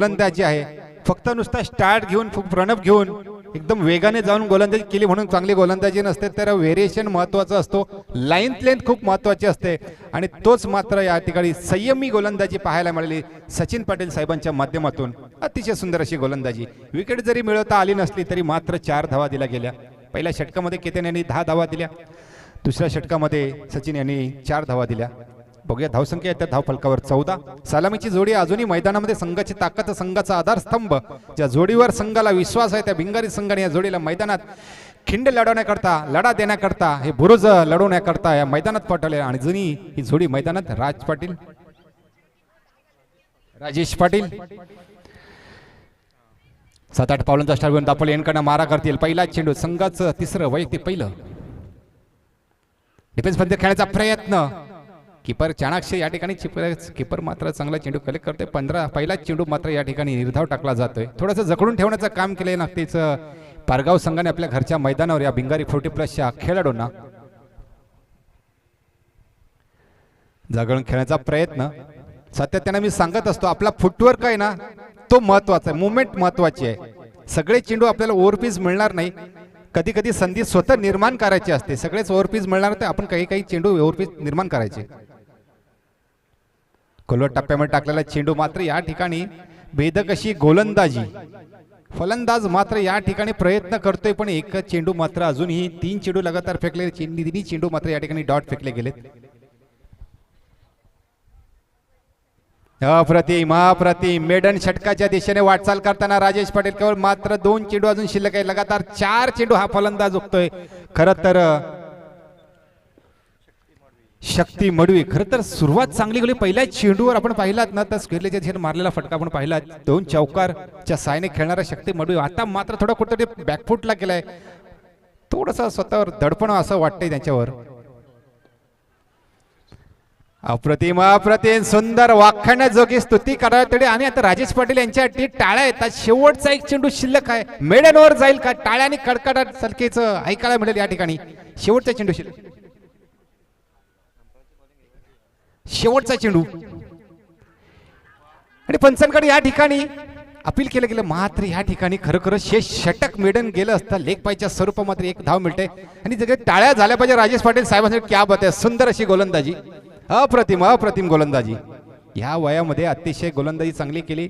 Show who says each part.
Speaker 1: गोलंदाजी आहे, फक्त नुसता स्टार्ट घेऊन प्रणव घेऊन एकदम वेगाने जाऊन गोलंदाजी केली म्हणून चांगली गोलंदाजी नसते, तर व्हेरिएशन महत्त्वाचा असतो, लाईन लेंथ खूप महत्त्वाची असते आणि तोच मात्र या ठिकाणी संयमी गोलंदाजी पाहायला मिळाली सचिन पाटील साहेबांच्या माध्यमातून. अतिशय सुंदर अशी गोलंदाजी. विकेट जरी मिळवता आली नसली तरी मात्र 4 धावा दिल्या गेल्या. पहिल्या षटकामध्ये केतन यांनी 10 धावा दिल्या, दुसऱ्या षटकामध्ये सचिन यांनी 4 धावा दिल्या. बघूया धावसंख्या त्या धाव फलकावर 14. सलामीची जोडी अजूनही मैदानामध्ये संघाची ताकद, संघाचा आधारस्तंभ, ज्या जोडीवर संघाला विश्वास आहे त्या भिंगारी संघाने या जोडीला मैदानात खिंड लढवण्याकरता, लढा देण्याकरता, हे बुरुज लढवण्याकरता या मैदानात पाठवले आणि जुनी ही जोडी मैदानात राजेश पाटील 7-8 पावलांचा स्टार घेऊन दापोली यांकडनं मारा करतील. पहिला चेंडू, संघाचं तिसरं वैयक्तिक पहिलं. डिफेन्स मध्ये खेळण्याचा प्रयत्न, कीपर चाणाक्ष या ठिकाणी कीपर मात्र चांगला चेंडू कलेक्ट करते. पहिला चेंडू मात्र या ठिकाणी निर्धाव टाकला जातोय. थोडंसं जखडून ठेवण्याचं काम केलंय नक्कीच पारगाव संघाने आपल्या घरच्या मैदानावर या भिंगारी 40+ खेळाडूंना. जागरण खेळण्याचा प्रयत्न, सातत्याने मी सांगत असतो आपला फुटवर्क आहे ना तो महत्वाचा आहे, मुवमेंट महत्वाची आहे. सगळे चेंडू आपल्याला ओव्हरपीच मिळणार नाही, कधी कधी संधी स्वतः निर्माण करायची असते. सगळेच ओव्हरपीच मिळणार तर आपण काही चेंडू ओव्हरपीच निर्माण करायचे. खोलवर टप्प्यामध्ये टाकलेला चेंडू मात्र या ठिकाणी भेदक अशी गोलंदाजी. फलंदाज मात्र या ठिकाणी प्रयत्न करतोय पण एक चेंडू मात्र अजूनही 3 चेंडू लगातार फेकले, तिन्ही चेंडू मात्र या ठिकाणी डॉट फेकले गेलेत. अप्रतिम मेडन षटकाच्या दिशेने वाटचाल करताना राजेश पाटील. केवळ मात्र 2 चेंडू अजून शिल्लक आहे, लगातार 4 चेंडू हा फलंदाज उगतोय. खरं तर शक्ती मडवी खरं तर सुरुवात चांगली केली. पहिल्या चेंडूवर आपण पाहिलात ना तर स्क्वेअरच्या दिशेने मारलेला फटका आपण पाहिला, 2 चौकारच्या सायने खेळणारा शक्ती मडवी आता मात्र थोडा कुठेतरी बॅकफुटला गेलाय. थोडंसं स्वतःवर दडपण असं वाटतंय त्यांच्यावर. अप्रतिम सुंदर वाखाणण्याजोगी स्तुती करावी. आणि आता राजेश पाटील यांच्यासाठी टाळ्या येतात. शेवटचा एक चेंडू शिल्लक आहे, मेडनवर जाईल का? टाळ्याने कडकडाट सलकेचं ऐकायला मिळेल या ठिकाणी. शेवटचा चेंडू शिल्लक, शेवटचा चेंडू आणि पंचांकडे या ठिकाणी अपील केलं गेलं. मात्र या ठिकाणी खरोखर शेष षटक मेडन गेलं असतं. लेग पायच्या स्वरूपात मात्र 1 धाव मिळते आणि सगळे टाळ्या झाल्या पाहिजे राजेश पाटील साहेबांसाठी. क्या बात आहे, सुंदर अशी गोलंदाजी, अप्रतिम गोलंदाजी. या वयामध्ये अतिशय गोलंदाजी चांगली केली.